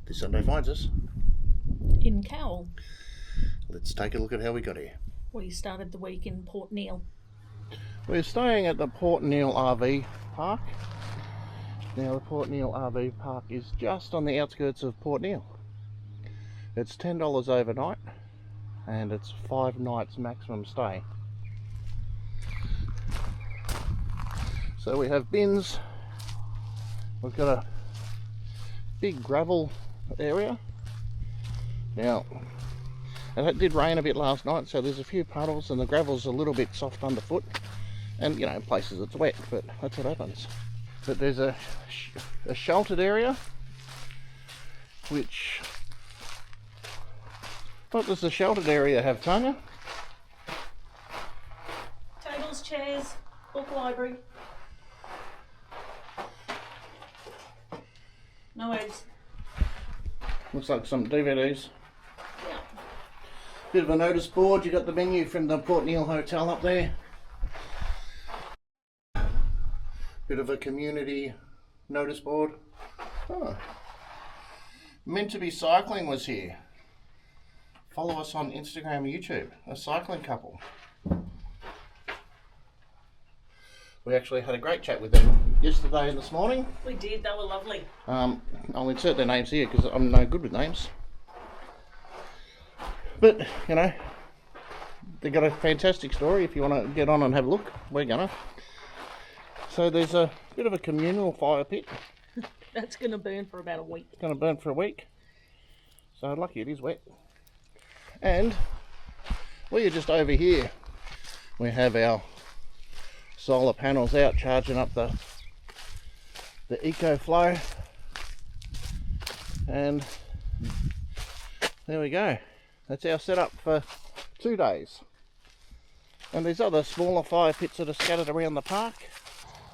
This Sunday finds us in Cowell. Let's take a look at how we got here. We started the week in Port Neal. We're staying at the Port Neal RV Park. Now the Port Neal RV Park is just on the outskirts of Port Neal. It's $10 overnight and it's 5 nights maximum stay. So we have bins, we've got a big gravel area. Now, and it did rain a bit last night, so there's a few puddles and the gravel's a little bit soft underfoot, and you know, in places it's wet, but that's what happens. But there's a sheltered area, which, what does the sheltered area have, Tanya? Tables, chairs, book library. No eggs. Looks like some DVDs. Yeah. Bit of a notice board. You got the menu from the Port Neal Hotel up there. Bit of a community notice board. Oh. Meant to be cycling was here. Follow us on Instagram and YouTube. A cycling couple. We actually had a great chat with them yesterday and this morning. We did, they were lovely. I'll insert their names here because I'm no good with names. But, you know, they've got a fantastic story. If you want to get on and have a look, we're gonna. So there's a bit of a communal fire pit. That's going to burn for about a week. It's going to burn for a week. So lucky it is wet. And we are just over here. We have our solar panels out charging up the EcoFlow, and there we go. That's our setup for 2 days. And there's other smaller fire pits that are scattered around the park.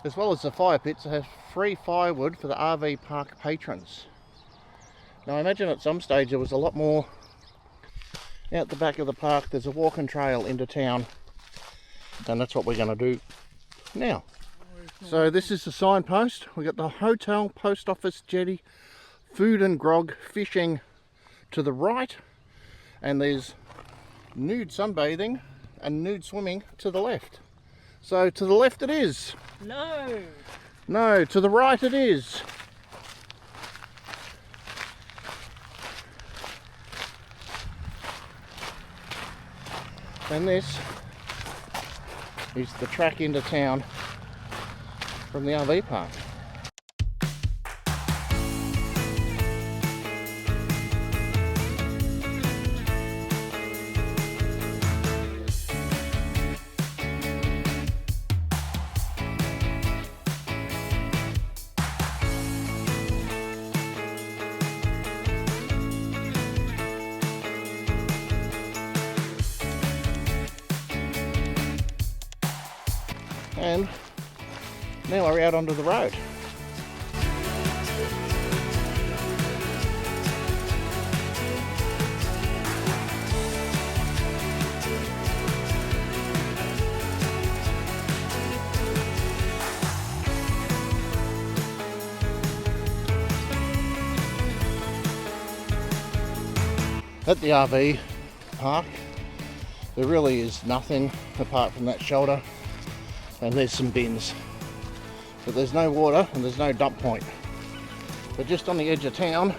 As well as the fire pits, they have free firewood for the RV park patrons. Now I imagine at some stage there was a lot more out the back of the park. There's a walking trail into town, and that's what we're going to do now. So this is the signpost. We got the hotel, post office, jetty, food and grog, fishing to the right, and there's nude sunbathing and nude swimming to the left. So to the left it is. No, to the right it is. And this is the track into town from the RV park. And now we're out onto the road. At the RV park, there really is nothing apart from that shelter, and there's some bins. But there's no water and there's no dump point. But just on the edge of town,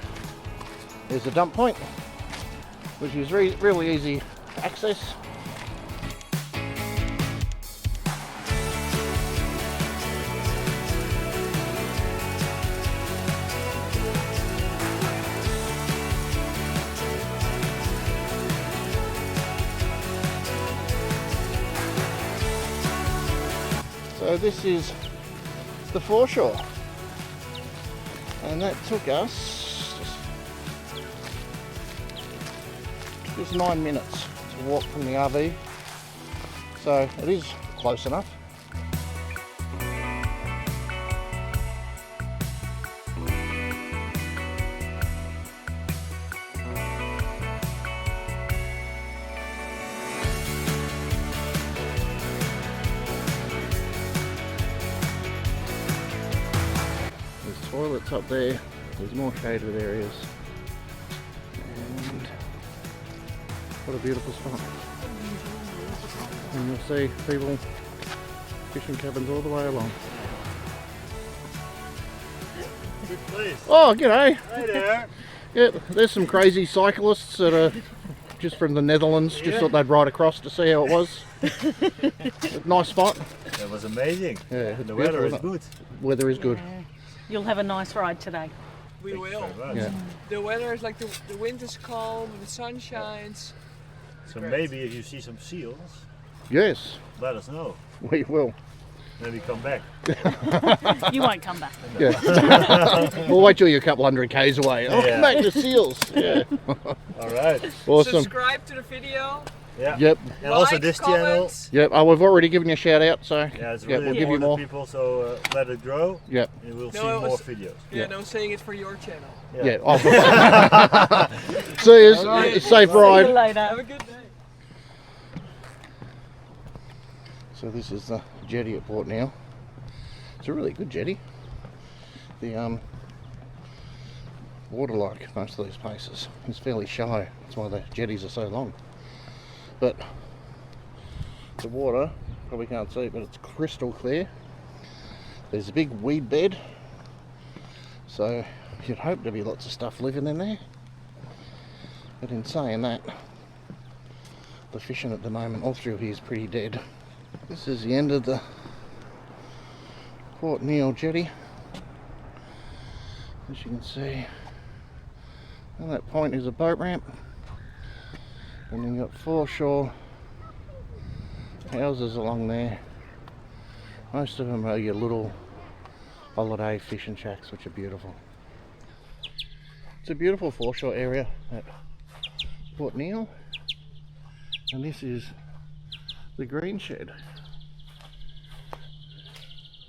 there's a dump point, which is really easy access. So this is the foreshore, and that took us just 9 minutes to walk from the RV, so it is close enough. Toilets up there, there's more shaded areas. And what a beautiful spot. And you'll see people fishing cabins all the way along. Good place. Oh, g'day. Hi there. Yeah, there's some crazy cyclists that are just from the Netherlands. Just thought they'd ride across to see how it was. Nice spot. That was amazing. Yeah, The weather is good. Weather is good. Yeah. You'll have a nice ride today. We will. Very much. Yeah. The weather is like the wind is calm, the sun shines. So Great. maybe if you see some seals, Yes, let us know. we will. Maybe come back. You won't come back. Yeah. We'll wait till you're a couple hundred k's away. Oh, Yeah. back to seals. Yeah. All right. Awesome. Subscribe to the video. Yeah. Yep. And also like, this channel. comments. Yep. Oh, we've already given you a shout out, so Yeah, it's yeah, really we'll give you important more. to people. So let it grow. Yep. And we'll No, see it more was- videos. Yeah, no saying it for your channel. Yeah. Oh. See you. Safe See you ride. later. Have a good day. So this is the jetty at Port Neal. It's a really good jetty. The water, like most of these places, is fairly shallow. That's why the jetties are so long. But the water, probably can't see it, but it's crystal clear. There's a big weed bed, so you'd hope there'd be lots of stuff living in there. But in saying that, the fishing at the moment all through here is pretty dead. This is the end of the Port Neal jetty. As you can see, at that point is a boat ramp, and then you've got foreshore houses along there. Most of them are your little holiday fishing shacks, which are beautiful. It's a beautiful foreshore area at Port Neal, and this is the green shed.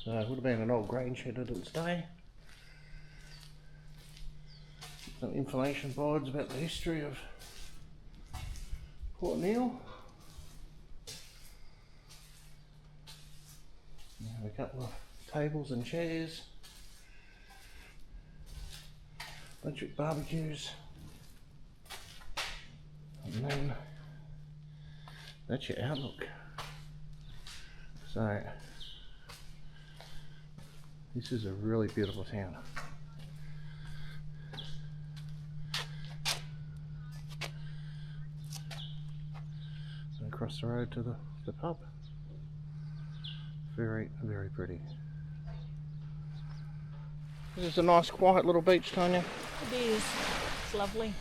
So it would have been an old grain shed that didn't stay. Some information boards about the history of Port Neal. We have a couple of tables and chairs. Electric barbecues. And then that's your outlook. So this is a really beautiful town. So across the road to the pub. Very, very pretty. This is a nice quiet little beach, Tanya. It is. It's lovely.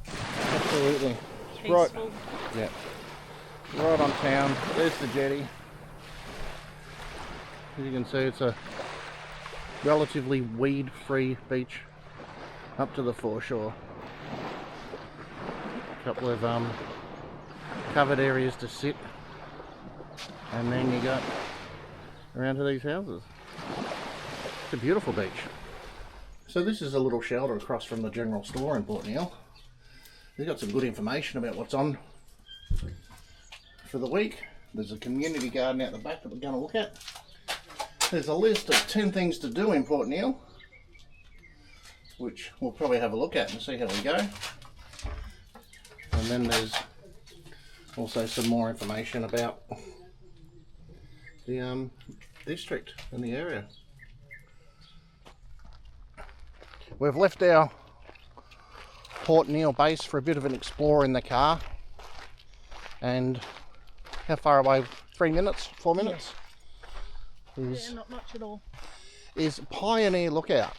Absolutely. It's right, Peaceful. yeah. Right on town. There's the jetty. As you can see, it's a relatively weed-free beach up to the foreshore. A couple of covered areas to sit, and then you got around to these houses. It's a beautiful beach. So this is a little shelter across from the general store in Port Neal. They've got some good information about what's on for the week. There's a community garden out the back that we're going to look at. There's a list of 10 things to do in Port Neal, which we'll probably have a look at and see how we go. And then there's also some more information about the district and the area. We've left our Port Neal base for a bit of an explore in the car. And how far away? 3 minutes? 4 minutes? Yeah, not much at all. Is Pioneer Lookout.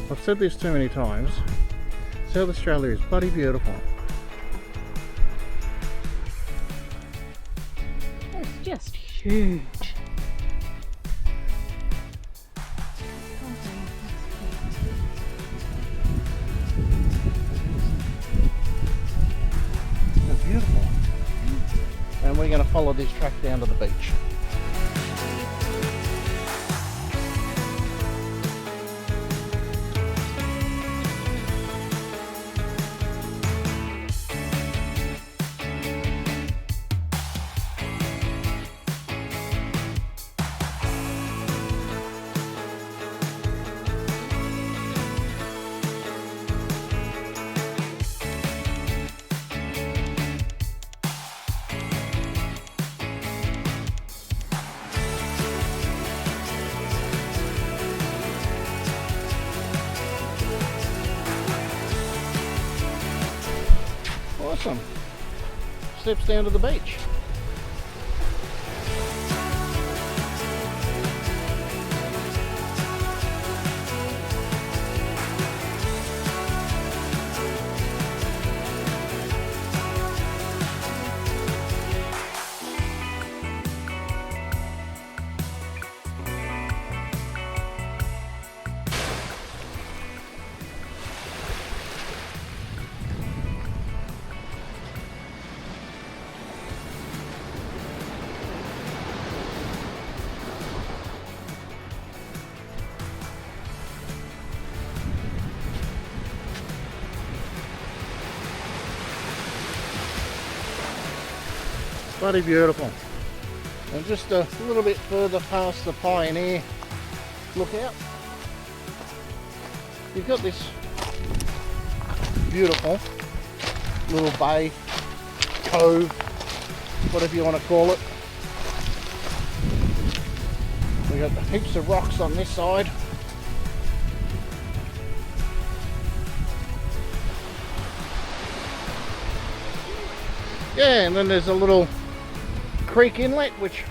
I've said this too many times. South Australia is bloody beautiful. It's just huge. It's beautiful. And we're going to follow this track down to the beach. awesome. Steps down to the beach. Bloody beautiful. And just a little bit further past the Pioneer lookout, you've got this beautiful little bay, cove, whatever you want to call it. We've got heaps of rocks on this side. Yeah, and then there's a little creek inlet, which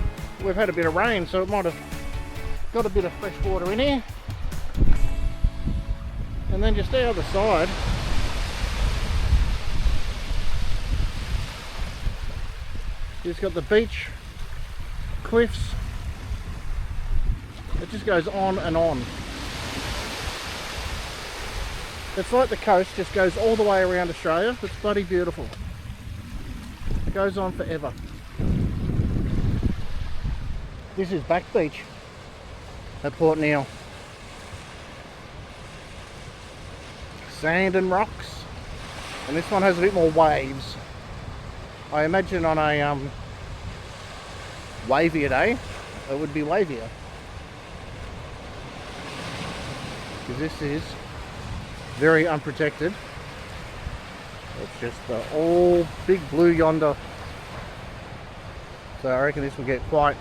we've had a bit of rain, so it might have got a bit of fresh water in here. And then just the other side, you've got the beach, cliffs. It just goes on and on. It's like the coast just goes all the way around Australia. It's bloody beautiful. It goes on forever. This is Back Beach at Port Neal. Sand and rocks, and this one has a bit more waves. I imagine on a wavier day it would be wavier, because this is very unprotected. It's just the all big blue yonder, so I reckon this will get quite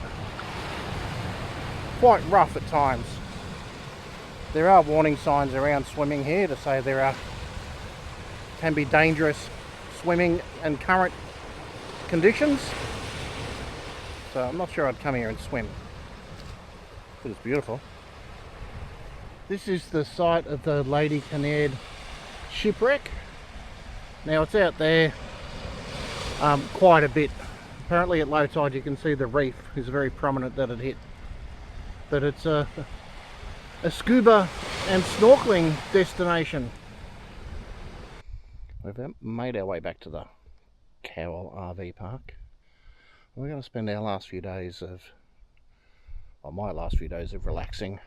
rough at times. There are warning signs around swimming here to say can be dangerous swimming and current conditions. So I'm not sure I'd come here and swim, but it's beautiful. This is the site of the Lady Kinnaird shipwreck. Now it's out there quite a bit. Apparently at low tide you can see the reef is very prominent that it hit. But it's a scuba and snorkeling destination. We've made our way back to the Cowell RV park. We're going to spend our last few days of, well, my last few days of relaxing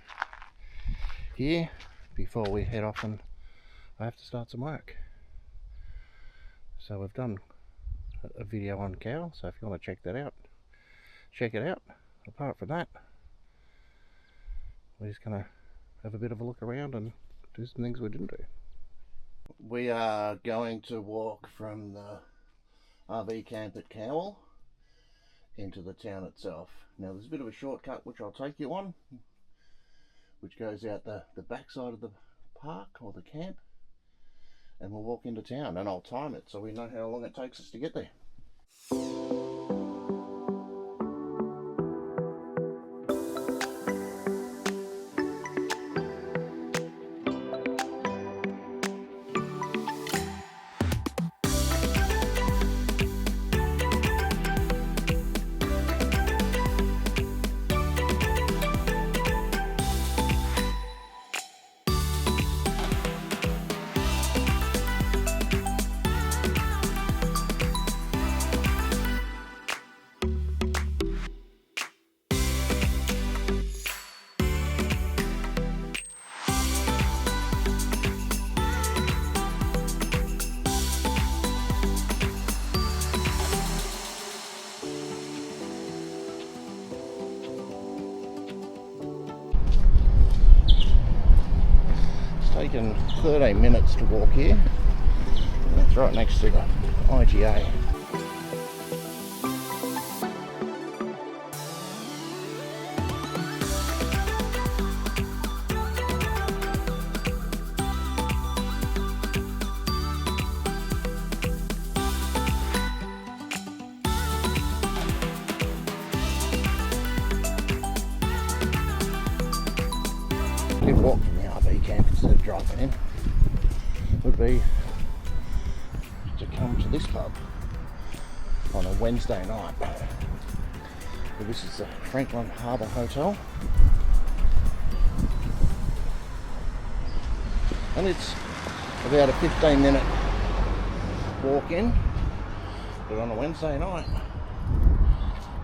here before we head off and I have to start some work. So we've done a video on Cowell, so if you want to check that out, check it out. Apart from that, we're just going to have a bit of a look around and do some things we didn't do. We are going to walk from the RV camp at Cowell into the town itself. Now there's a bit of a shortcut which I'll take you on, which goes out the back side of the park or the camp, and we'll walk into town, and I'll time it so we know how long it takes us to get there. Taken 13 minutes to walk here, and it's right next to the IGA. camp instead of driving in would be to come to this pub on a Wednesday night. So this is the Franklin Harbour Hotel, and it's about a 15-minute walk in, but on a Wednesday night,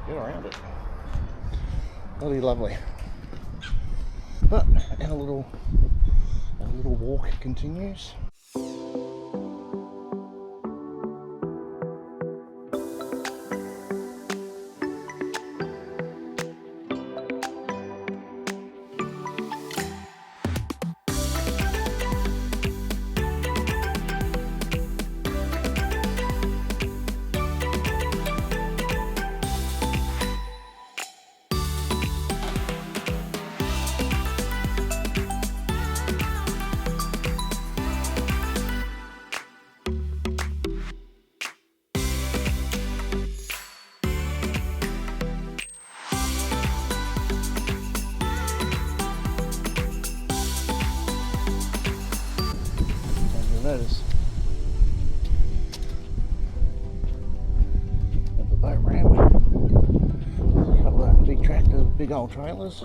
get around it. Bloody lovely. But our little walk continues. Notice at the boat ramp, there's a couple of big tractors, big old trailers,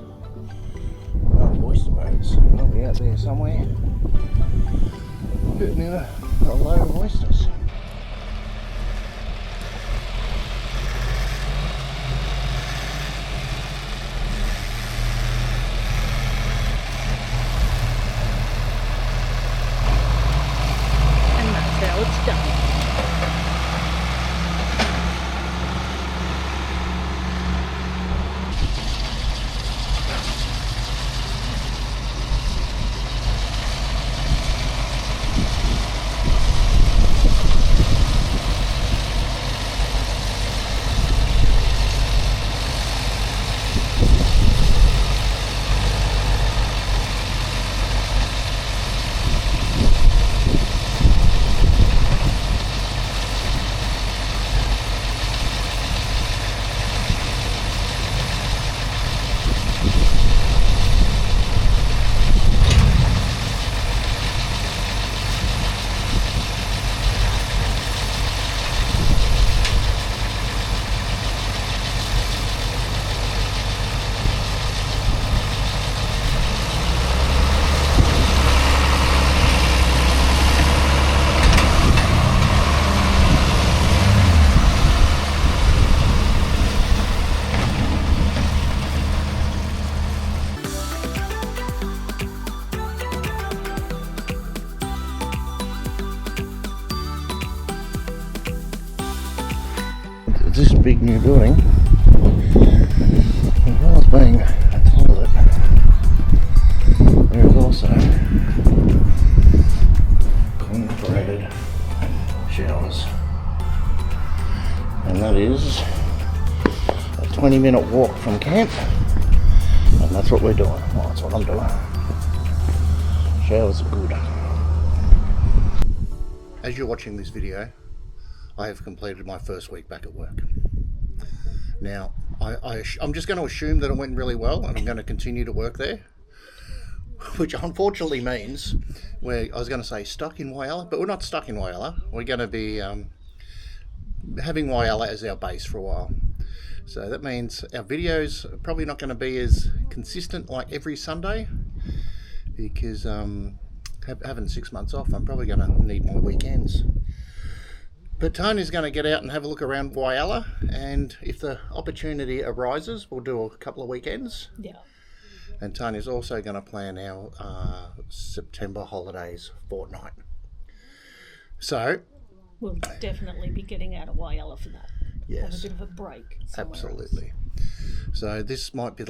oyster boats. They'll be out there somewhere, putting in a load of oysters. How it's done. This big new building, as well as being a toilet, there is also incorporated showers, and that is a 20-minute walk from camp, and that's what we're doing. Well, that's what I'm doing. Showers are good. As you're watching this video, I have completed my first week back at work. Now, I'm just going to assume that it went really well, and I'm going to continue to work there, which unfortunately means I was going to say stuck in Whyalla, but we're not stuck in Whyalla. We're going to be having Whyalla as our base for a while. So that means our videos are probably not going to be as consistent like every Sunday, because having 6 months off, I'm probably going to need my weekends. But Tony's going to get out and have a look around Whyalla, and if the opportunity arises, we'll do a couple of weekends. Yeah. And Tony's also going to plan our September holidays fortnight. So We'll definitely be getting out of Whyalla for that. yes, Have a bit of a break. absolutely. So this might be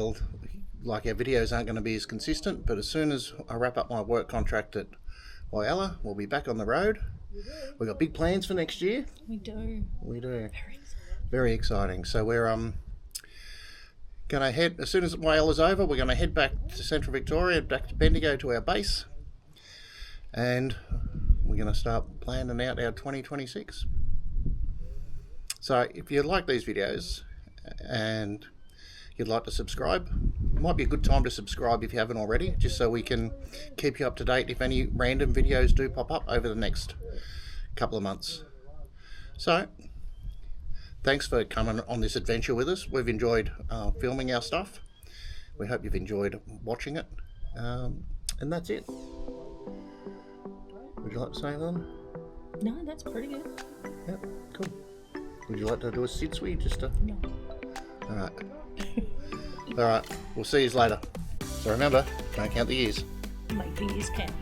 like our videos aren't going to be as consistent, but as soon as I wrap up my work contract at Whyalla, we'll be back on the road. We've got big plans for next year. We do. We do. Very exciting. Very exciting. So we're going to head, as soon as Whyala's over, we're going to head back to Central Victoria, back to Bendigo to our base, and we're going to start planning out our 2026. So if you like these videos and you'd like to subscribe, might be a good time to subscribe if you haven't already, just so we can keep you up to date if any random videos do pop up over the next couple of months. So thanks for coming on this adventure with us. We've enjoyed filming our stuff. We hope you've enjoyed watching it, and that's it. Would you like to say anything? No, that's pretty good. Yep, cool. Would you like to do a sit sweet just to... No. Alright. Alright, we'll see you later. So remember, don't count the years. Make the years count.